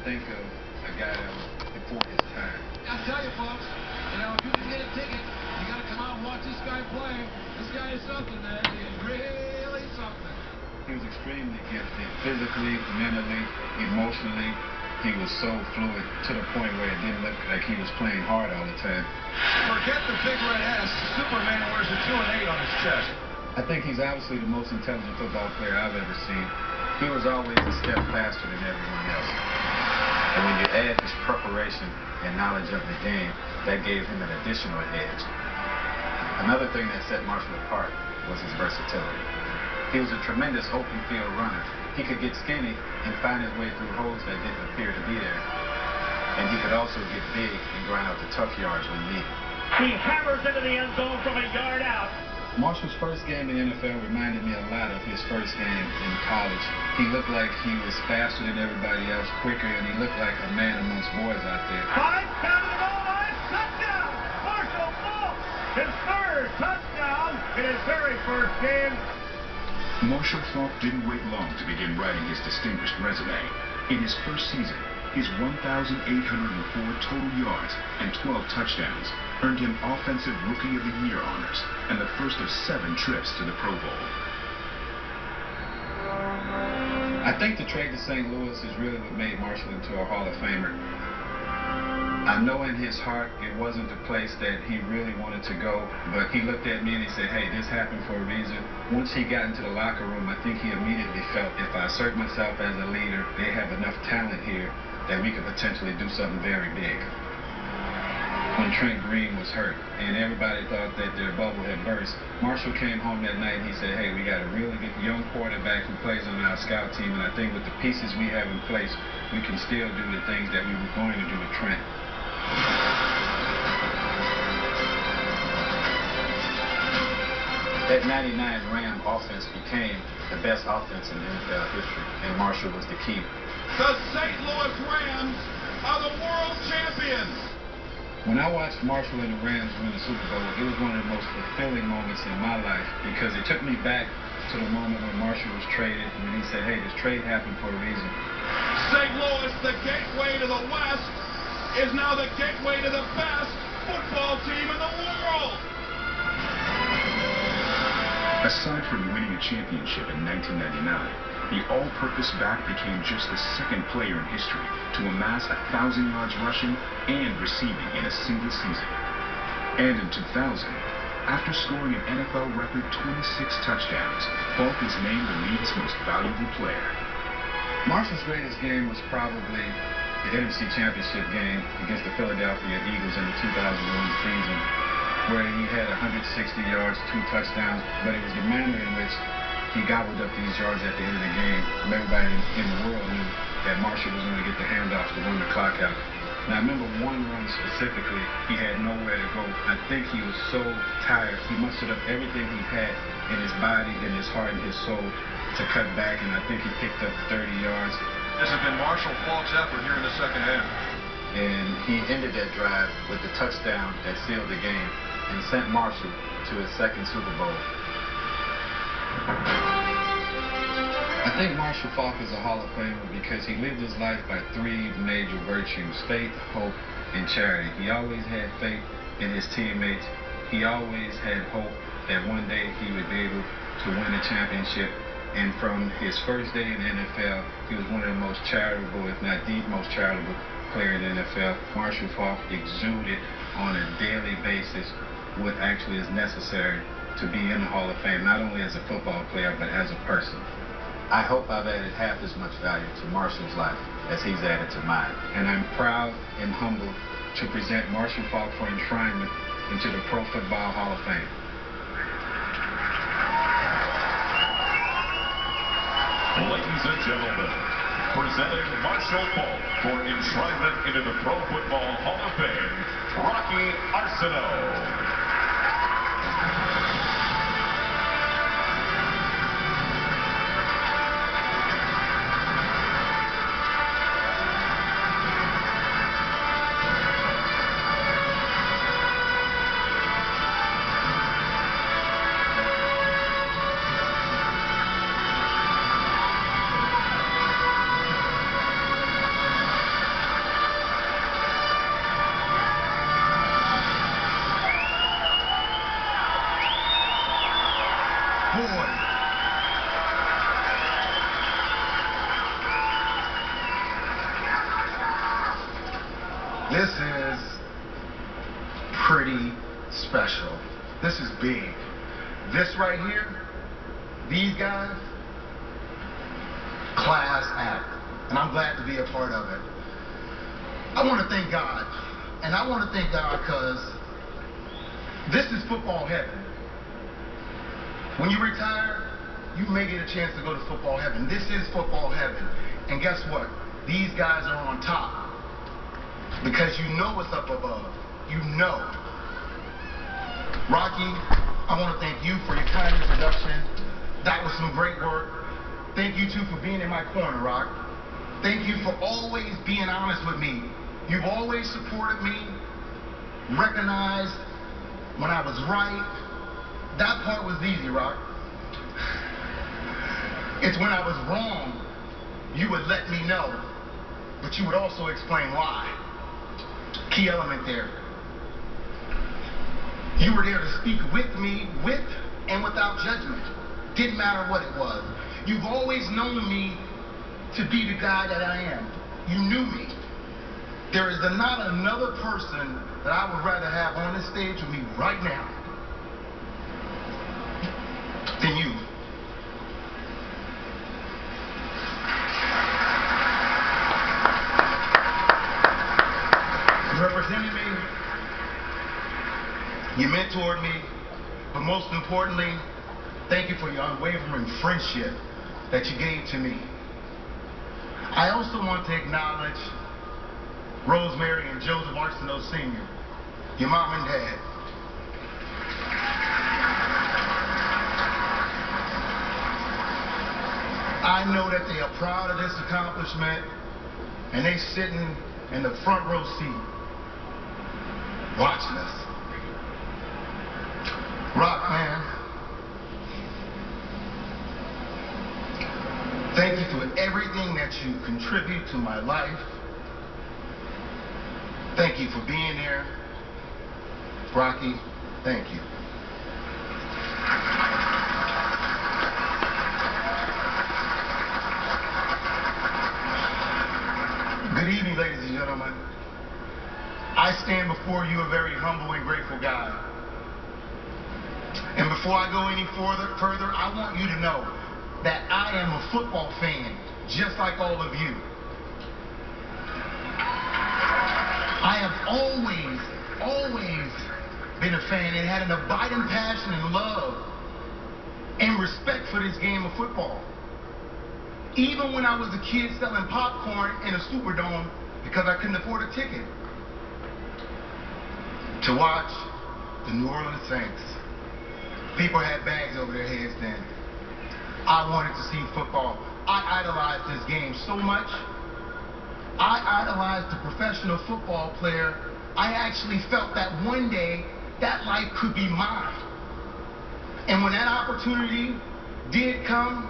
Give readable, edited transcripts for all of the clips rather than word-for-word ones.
think of a guy that was before his time. I tell you, folks, you know, if you can get a ticket, you got to come out and watch this guy play. This guy is something, man. He is really something. He was extremely gifted, physically, mentally, emotionally. He was so fluid to the point where it didn't look like he was playing hard all the time. Forget the big red S. Superman wears a 2 and 8 on his chest. I think he's obviously the most intelligent football player I've ever seen. He was always a step faster than everyone else. And when you add his preparation and knowledge of the game, that gave him an additional edge. Another thing that set Marshall apart was his versatility. He was a tremendous open field runner. He could get skinny and find his way through holes that didn't appear to be there. And he could also get big and grind out the tough yards when needed. He hammers into the end zone from a yard out. Marshall's first game in the NFL reminded me a lot of his first game in college. He looked like he was faster than everybody else, quicker, and he looked like a man amongst boys out there. Five, down to the goal line, touchdown! Marshall Faulks, his third touchdown in his very first game. Marshall Faulk didn't wait long to begin writing his distinguished resume. In his first season, his 1,804 total yards and 12 touchdowns earned him Offensive Rookie of the Year honors and the first of 7 trips to the Pro Bowl. I think the trade to St. Louis is really what made Marshall into a Hall of Famer. I know in his heart it wasn't the place that he really wanted to go, but he looked at me and he said, hey, this happened for a reason. Once he got into the locker room, I think he immediately felt, if I assert myself as a leader, they have enough talent here that we could potentially do something very big. When Trent Green was hurt and everybody thought that their bubble had burst, Marshall came home that night and he said, hey, we got a really good young quarterback who plays on our scout team, and I think with the pieces we have in place, we can still do the things that we were going to do with Trent. That 99 Ram offense became the best offense in NFL history, and Marshall was the key. The St. Louis Rams are the world champions. When I watched Marshall and the Rams win the Super Bowl, it was one of the most fulfilling moments in my life because it took me back to the moment when Marshall was traded and when he said, hey, this trade happened for a reason. St. Louis, the gateway to the West, is now the gateway to the best football team in the world. Aside from winning a championship in 1999, the all-purpose back became just the second player in history to amass 1,000 yards rushing and receiving in a single season. And in 2000, after scoring an NFL record 26 touchdowns, Faulk was named the league's most valuable player. Marshall's greatest game was probably the NFC Championship game against the Philadelphia Eagles in the 2001 season, where he had 160 yards, 2 touchdowns, but it was the manner in which he gobbled up these yards at the end of the game. Everybody in the world knew that Marshall was going to get the handoffs to run the clock out. And I remember one run specifically, he had nowhere to go. I think he was so tired. He mustered up everything he had in his body, in his heart, and his soul to cut back, and I think he picked up 30 yards. This has been Marshall Faulk's effort here in the second half. And he ended that drive with the touchdown that sealed the game and sent Marshall to his second Super Bowl. I think Marshall Faulk is a Hall of Famer because he lived his life by 3 major virtues: faith, hope, and charity. He always had faith in his teammates. He always had hope that one day he would be able to win a championship. And from his first day in the NFL, he was one of the most charitable, if not the most charitable player in the NFL. Marshall Faulk exuded on a daily basis what actually is necessary to be in the Hall of Fame, not only as a football player, but as a person. I hope I've added half as much value to Marshall's life as he's added to mine. And I'm proud and humbled to present Marshall Faulk for enshrinement into the Pro Football Hall of Fame. Ladies and gentlemen, presenting Marshall Faulk for enshrinement into the Pro Football Hall of Fame, Rocky Arsenault. This is pretty special. This is big. This right here, these guys, class act. And I'm glad to be a part of it. I want to thank God. And I want to thank God because this is football heaven. When you retire, you may get a chance to go to football heaven. This is football heaven. And guess what? These guys are on top. Because you know what's up above. You know. Rocky, I want to thank you for your kind introduction. That was some great work. Thank you, too, for being in my corner, Rock. Thank you for always being honest with me. You've always supported me, recognized when I was right. That part was easy, Rock. It's when I was wrong, you would let me know, but you would also explain why. Key element there. You were there to speak with me, with and without judgment. Didn't matter what it was. You've always known me to be the guy that I am. You knew me. There is not another person that I would rather have on this stage with me right now than you. You represented me. You mentored me. But most importantly, thank you for your unwavering friendship that you gave to me. I also want to acknowledge Rosemary and Joseph Arsenault Sr., your mom and dad. I know that they are proud of this accomplishment, and they sitting in the front row seat watching us. Rock, man, thank you for everything that you contribute to my life. Thank you for being there. Rocky, thank you. Good evening, ladies and gentlemen. I stand before you a very humble and grateful guy. And before I go any further, I want you to know that I am a football fan, just like all of you. I have always been a fan and had an abiding passion and love and respect for this game of football. Even when I was a kid selling popcorn in a Superdome because I couldn't afford a ticket to watch the New Orleans Saints. People had bags over their heads then. I wanted to see football. I idolized this game so much. I idolized the professional football player. I actually felt that one day that life could be mine. And when that opportunity did come,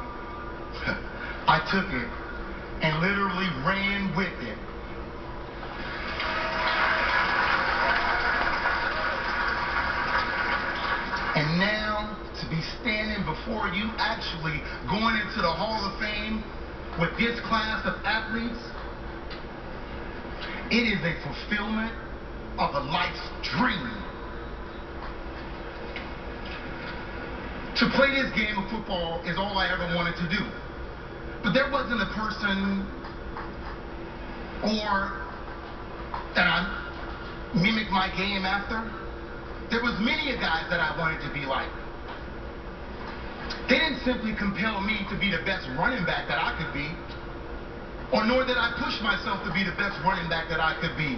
I took it and literally ran with it. And now, to be standing before you, actually going into the Hall of Fame with this class of athletes, it is a fulfillment of a life's dream. To play this game of football is all I ever wanted to do. But there wasn't a person or that I mimicked my game after. There was many guys that I wanted to be like. They didn't simply compel me to be the best running back that I could be, or nor did I push myself to be the best running back that I could be.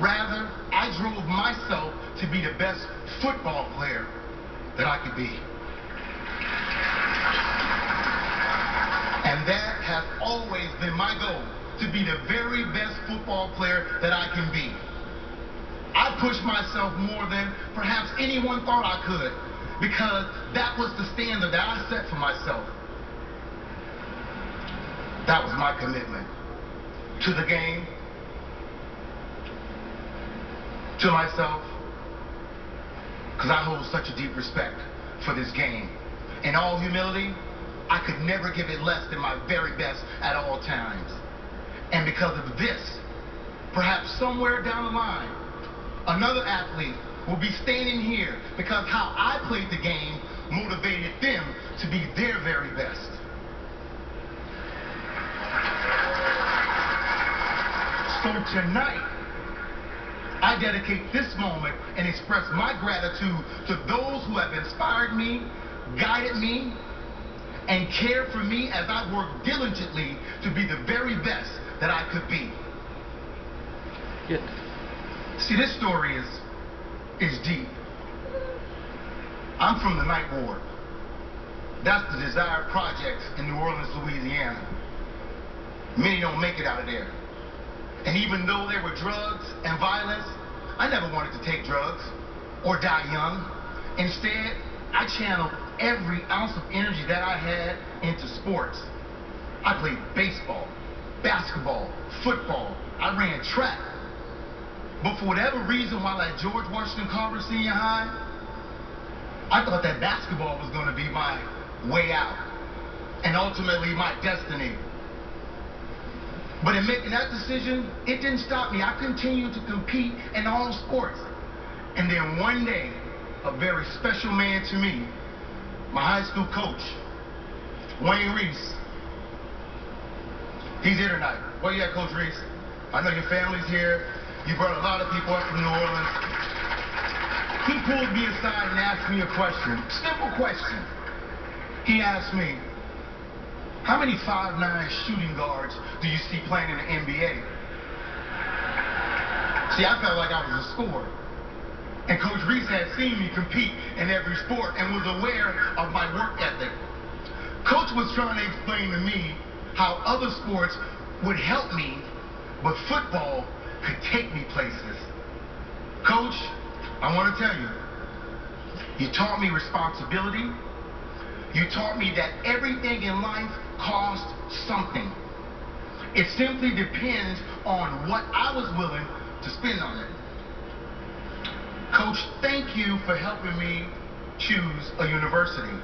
Rather, I drove myself to be the best football player that I could be. And that has always been my goal, to be the very best football player that I can be. I pushed myself more than perhaps anyone thought I could, because that was the standard that I set for myself. That was my commitment to the game, to myself, because I hold such a deep respect for this game. In all humility, I could never give it less than my very best at all times. And because of this, perhaps somewhere down the line, another athlete will be standing here because how I played the game motivated them to be their very best. So tonight, I dedicate this moment and express my gratitude to those who have inspired me, guided me, and cared for me as I worked diligently to be the very best that I could be. Good. See, this story is deep. I'm from the Ninth Ward. That's the Desired Project in New Orleans, Louisiana. Many don't make it out of there. And even though there were drugs and violence, I never wanted to take drugs or die young. Instead, I channeled every ounce of energy that I had into sports. I played baseball, basketball, football. I ran track. But for whatever reason, while at George Washington Carver Senior High, I thought that basketball was going to be my way out and ultimately my destiny. But in making that decision, it didn't stop me. I continued to compete in all sports. And then one day, a very special man to me, my high school coach, Wayne Reese. He's here tonight. Where you at, Coach Reese? I know your family's here. You brought a lot of people up from New Orleans. He pulled me aside and asked me a question. Simple question. He asked me, how many 5'9" shooting guards do you see playing in the NBA? See, I felt like I was a scorer. And Coach Reese had seen me compete in every sport and was aware of my work ethic. Coach was trying to explain to me how other sports would help me, but football could take me places. Coach, I want to tell you, you taught me responsibility. You taught me that everything in life costs something. It simply depends on what I was willing to spend on it. Coach, thank you for helping me choose a university.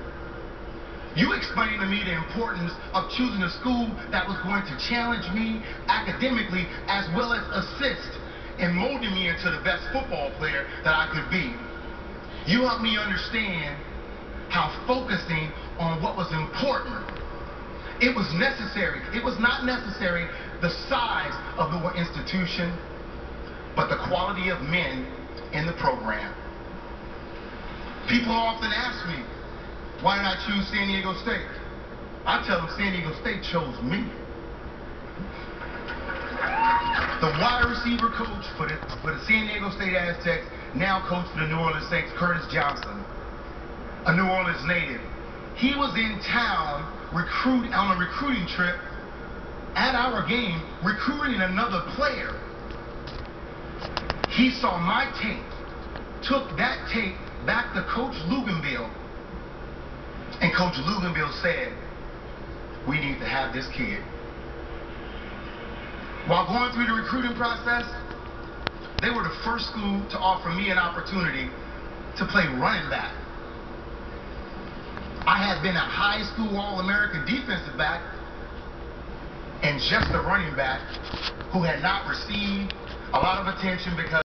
You explained to me the importance of choosing a school that was going to challenge me academically as well as assist in molding me into the best football player that I could be. You helped me understand how focusing on what was important, it was necessary. It was not necessary the size of the institution, but the quality of men in the program. People often ask me, why did I choose San Diego State? I tell them San Diego State chose me. The wide receiver coach for the San Diego State Aztecs, now coach for the New Orleans Saints, Curtis Johnson, a New Orleans native. He was in town on a recruiting trip at our game, recruiting another player. He saw my tape, took that tape back to Coach Luganville, and Coach Luganville said, we need to have this kid. While going through the recruiting process, they were the first school to offer me an opportunity to play running back. I had been a high school All-American defensive back and just a running back who had not received a lot of attention because